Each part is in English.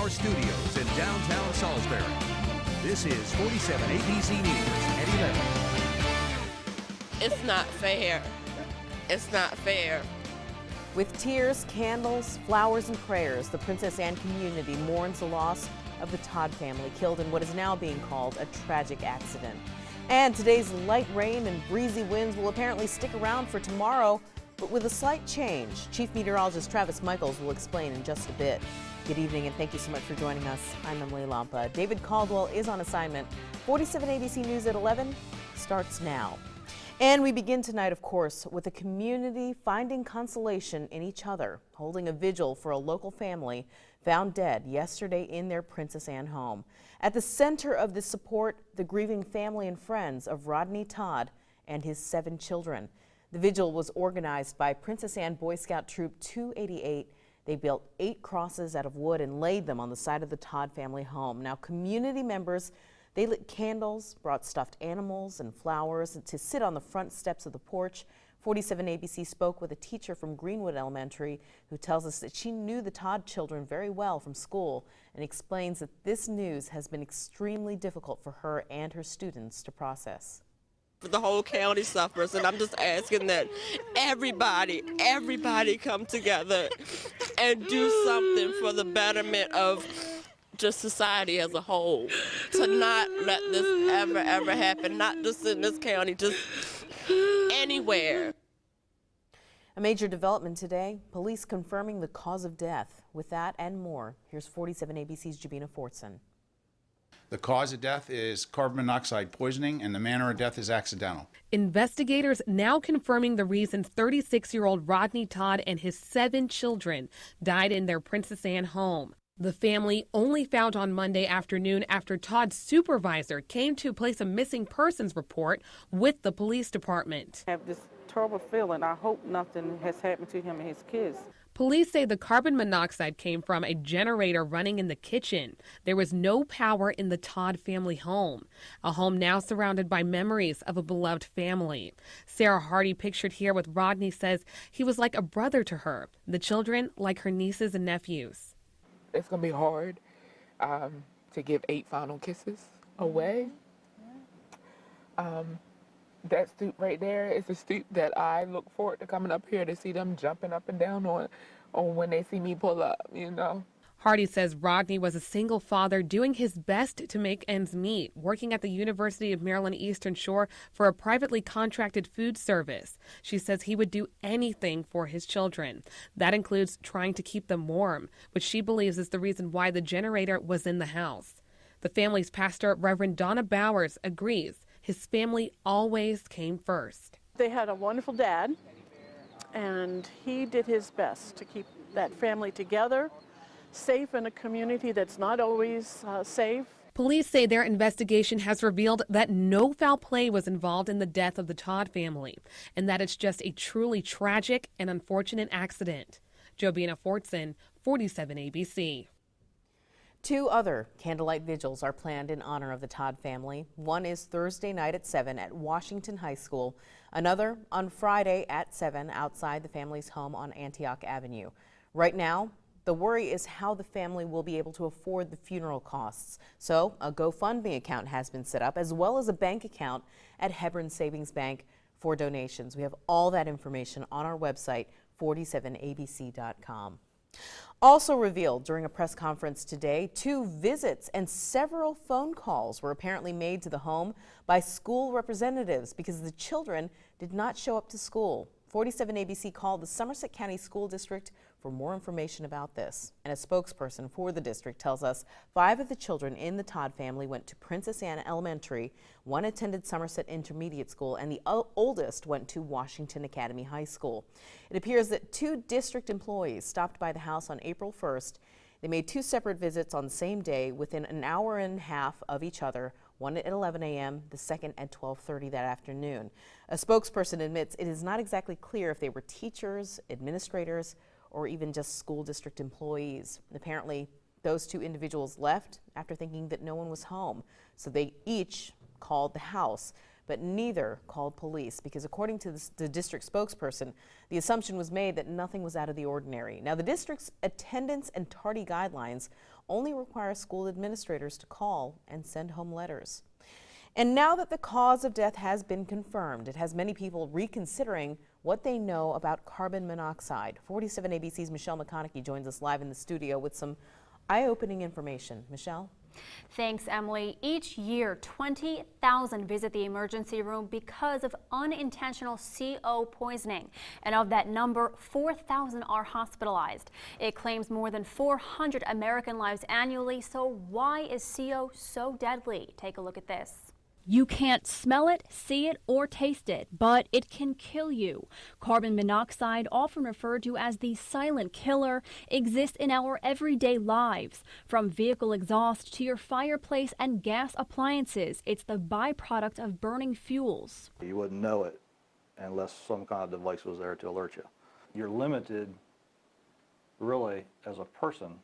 our studios in downtown Salisbury. This is 47 ABC News at 11. It's not fair. It's not fair. With tears, candles, flowers, and prayers, the Princess Anne community mourns the loss of the Todd family, killed in what is now being called a tragic accident. And today's light rain and breezy winds will apparently stick around for tomorrow, but with a slight change. Chief Meteorologist Travis Michaels will explain in just a bit. Good evening and thank you so much for joining us. I'm Emily Lampa. David Caldwell is on assignment. 47 ABC News at 11 starts now. And we begin tonight, of course, with a community finding consolation in each other, holding a vigil for a local family found dead yesterday in their Princess Anne home. At the center of this support, the grieving family and friends of Rodney Todd and his 7 children. The vigil was organized by Princess Anne Boy Scout Troop 288. They built 8 crosses out of wood and laid them on the side of the Todd family home. Now, community members, they lit candles, brought stuffed animals and flowers to sit on the front steps of the porch. 47 ABC spoke with a teacher from Greenwood Elementary who tells us that she knew the Todd children very well from school and explains that this news has been extremely difficult for her and her students to process. The whole county suffers, and I'm just asking that everybody come together and do something for the betterment of just society as a whole, to not let this ever happen, not just in this county, just anywhere. A major development today, police confirming the cause of death. With that and more, here's 47 ABC's Jabina Fortson. The cause of death is carbon monoxide poisoning, and the manner of death is accidental. Investigators now confirming the reason 36-year-old Rodney Todd and his 7 children died in their Princess Anne home. The family only found on Monday afternoon after Todd's supervisor came to place a missing persons report with the police department. I have this terrible feeling. I hope nothing has happened to him and his kids. Police say the carbon monoxide came from a generator running in the kitchen. There was no power in the Todd family home, a home now surrounded by memories of a beloved family. Sarah Hardy, pictured here with Rodney, says he was like a brother to her, the children like her nieces and nephews. It's going to be hard to give 8 final kisses away. That stoop right there is a stoop that I look forward to coming up here to see them jumping up and down on when they see me pull up, you know. Hardy says Rodney was a single father doing his best to make ends meet, working at the University of Maryland Eastern Shore for a privately contracted food service. She says he would do anything for his children. That includes trying to keep them warm, which she believes is the reason why the generator was in the house. The family's pastor, Reverend Donna Bowers, agrees his family always came first. They had a wonderful dad, and he did his best to keep that family together, safe in a community that's not always safe. Police say their investigation has revealed that no foul play was involved in the death of the Todd family, and that it's just a truly tragic and unfortunate accident. Jobina Fortson, 47 ABC. 2 other candlelight vigils are planned in honor of the Todd family. One is Thursday night at 7 at Washington High School. Another on Friday at 7 outside the family's home on Antioch Avenue. Right now, the worry is how the family will be able to afford the funeral costs. So a GoFundMe account has been set up, as well as a bank account at Hebron Savings Bank for donations. We have all that information on our website, 47abc.com. Also revealed during a press conference today, 2 visits and several phone calls were apparently made to the home by school representatives because the children did not show up to school. 47 ABC called the Somerset County School District for more information about this. And a spokesperson for the district tells us 5 of the children in the Todd family went to Princess Anne Elementary, 1 attended Somerset Intermediate School, and the oldest went to Washington Academy High School. It appears that 2 district employees stopped by the house on April 1st. They made 2 separate visits on the same day within an hour and a half of each other, one at 11 a.m., the second at 12:30 that afternoon. A spokesperson admits it is not exactly clear if they were teachers, administrators, or even just school district employees. Apparently, those 2 individuals left after thinking that no one was home, so they each called the house. but neither called police because, according to the district spokesperson, the assumption was made that nothing was out of the ordinary. Now, the district's attendance and tardy guidelines only require school administrators to call and send home letters. And now that the cause of death has been confirmed, it has many people reconsidering what they know about carbon monoxide. 47 ABC's Michelle McConaughey joins us live in the studio with some eye-opening information. Michelle? Thanks, Emily. Each year, 20,000 visit the emergency room because of unintentional CO poisoning. And of that number, 4,000 are hospitalized. It claims more than 400 American lives annually. So why is CO so deadly? Take a look at this. You can't smell it, see it, or taste it, but it can kill you. Carbon monoxide, often referred to as the silent killer, exists in our everyday lives. From vehicle exhaust to your fireplace and gas appliances, it's the byproduct of burning fuels. You wouldn't know it unless some kind of device was there to alert you. You're limited, really, as a person,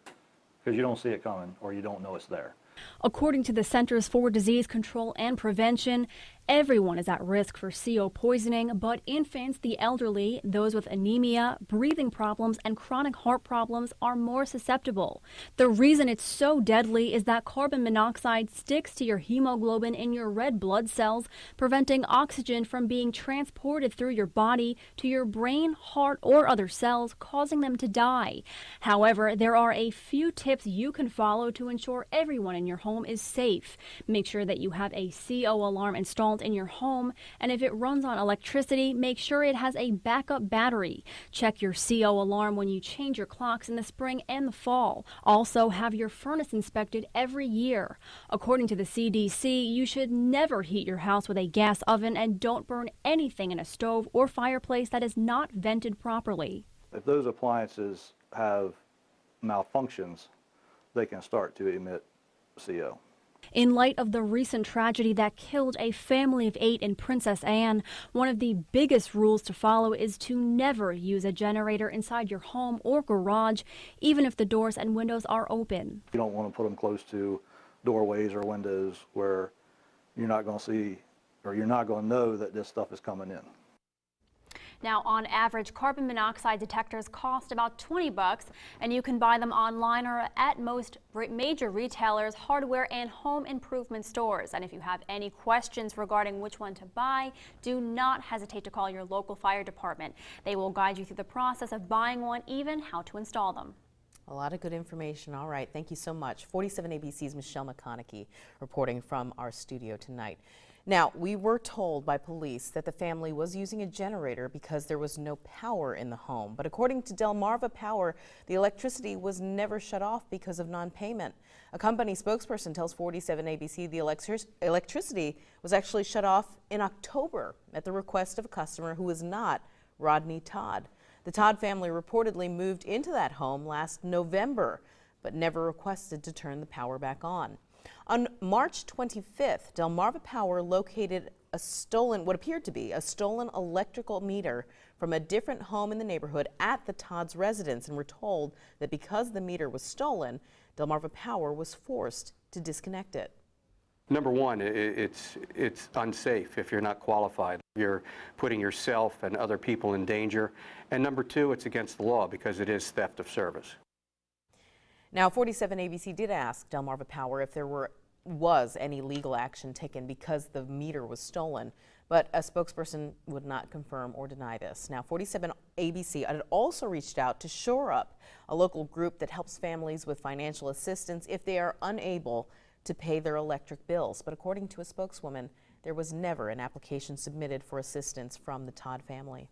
because you don't see it coming or you don't know it's there. According to the Centers for Disease Control and Prevention, everyone is at risk for CO poisoning, but infants, the elderly, those with anemia, breathing problems, and chronic heart problems are more susceptible. The reason it's so deadly is that carbon monoxide sticks to your hemoglobin in your red blood cells, preventing oxygen from being transported through your body to your brain, heart, or other cells, causing them to die. However, there are a few tips you can follow to ensure everyone in your home is safe. Make sure that you have a CO alarm installed in your home, and if it runs on electricity, make sure it has a backup battery. Check your CO alarm when you change your clocks in the spring and the fall. Also, have your furnace inspected every year. According to the CDC, you should never heat your house with a gas oven, and don't burn anything in a stove or fireplace that is not vented properly. If those appliances have malfunctions, they can start to emit CO. In light of the recent tragedy that killed a family of 8 in Princess Anne, one of the biggest rules to follow is to never use a generator inside your home or garage, even if the doors and windows are open. You don't want to put them close to doorways or windows where you're not going to see or you're not going to know that this stuff is coming in. Now, on average, carbon monoxide detectors cost about $20, and you can buy them online or at most major retailers, hardware, and home improvement stores. And if you have any questions regarding which one to buy, do not hesitate to call your local fire department. They will guide you through the process of buying one, even how to install them. A lot of good information. All right, thank you so much. 47 ABC's Michelle McConaughey reporting from our studio tonight. Now, we were told by police that the family was using a generator because there was no power in the home. But according to Delmarva Power, the electricity was never shut off because of non-payment. A company spokesperson tells 47 ABC the electricity was actually shut off in October at the request of a customer who was not Rodney Todd. The Todd family reportedly moved into that home last November, but never requested to turn the power back on. On March 25th, Delmarva Power located what appeared to be a stolen electrical meter from a different home in the neighborhood at the Todd's residence, and were told that because the meter was stolen, Delmarva Power was forced to disconnect it. Number one, it's unsafe if you're not qualified. You're putting yourself and other people in danger. And number two, it's against the law because it is theft of service. Now, 47 ABC did ask Delmarva Power if there was any legal action taken because the meter was stolen, but a spokesperson would not confirm or deny this. Now, 47 ABC had also reached out to Shore Up, a local group that helps families with financial assistance if they are unable to pay their electric bills. But according to a spokeswoman, there was never an application submitted for assistance from the Todd family.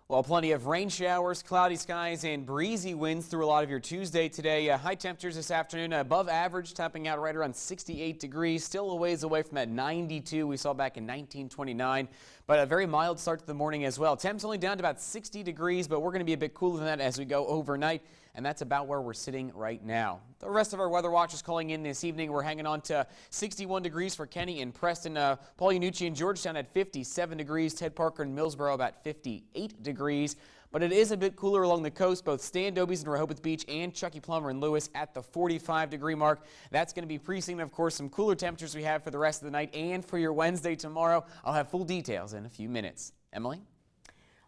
Well, plenty of rain showers, cloudy skies, and breezy winds through a lot of your Tuesday today. High temperatures this afternoon above average, topping out right around 68 degrees. Still a ways away from that 92 we saw back in 1929. But a very mild start to the morning as well. Temps only down to about 60 degrees, but we're going to be a bit cooler than that as we go overnight. And that's about where we're sitting right now. The rest of our weather watchers calling in this evening. We're hanging on to 61 degrees for Kenny and Preston. Paul Yanucci in Georgetown at 57 degrees. Ted Parker in Millsboro about 58 degrees. But it is a bit cooler along the coast. Both Stan Dobies in Rehoboth Beach and Chucky Plummer in Lewis at the 45-degree mark. That's going to be preceding, of course, some cooler temperatures we have for the rest of the night and for your Wednesday tomorrow. I'll have full details in a few minutes. Emily?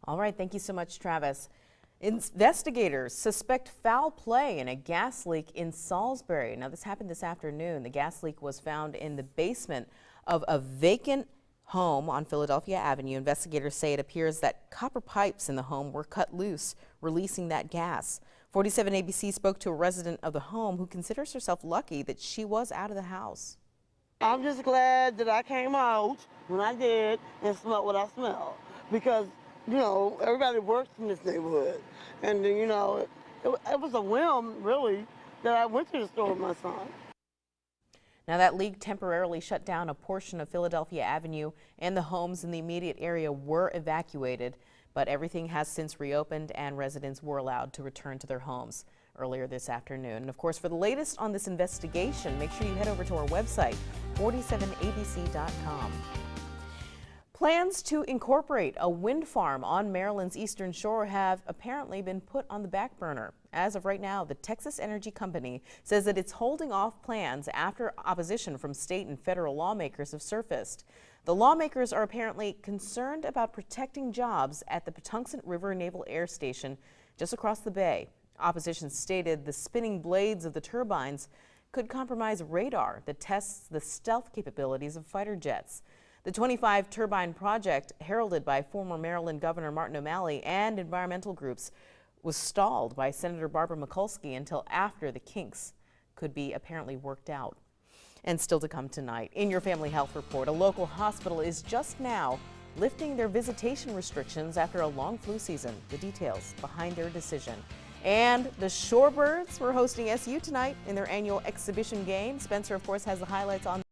All right. Thank you so much, Travis. Investigators suspect foul play in a gas leak in Salisbury. Now, this happened this afternoon. The gas leak was found in the basement of a vacant home on Philadelphia Avenue. Investigators say it appears that copper pipes in the home were cut loose, releasing that gas. 47 ABC spoke to a resident of the home who considers herself lucky that she was out of the house. I'm just glad that I came out when I did and smelled what I smelled, because, you know, everybody works in this neighborhood. And, you know, it was a whim, really, that I went to the store with my son. Now, that leak temporarily shut down a portion of Philadelphia Avenue, and the homes in the immediate area were evacuated, but everything has since reopened and residents were allowed to return to their homes earlier this afternoon. And of course, for the latest on this investigation, make sure you head over to our website, 47abc.com. Plans to incorporate a wind farm on Maryland's eastern shore have apparently been put on the back burner. As of right now, the Texas Energy Company says that it's holding off plans after opposition from state and federal lawmakers have surfaced. The lawmakers are apparently concerned about protecting jobs at the Patuxent River Naval Air Station just across the bay. Opposition stated the spinning blades of the turbines could compromise radar that tests the stealth capabilities of fighter jets. The 25-turbine project, heralded by former Maryland Governor Martin O'Malley and environmental groups, was stalled by Senator Barbara Mikulski until after the kinks could be apparently worked out. And still to come tonight, in your Family Health Report, a local hospital is just now lifting their visitation restrictions after a long flu season. The details behind their decision. And the Shorebirds were hosting SU tonight in their annual exhibition game. Spencer, of course, has the highlights on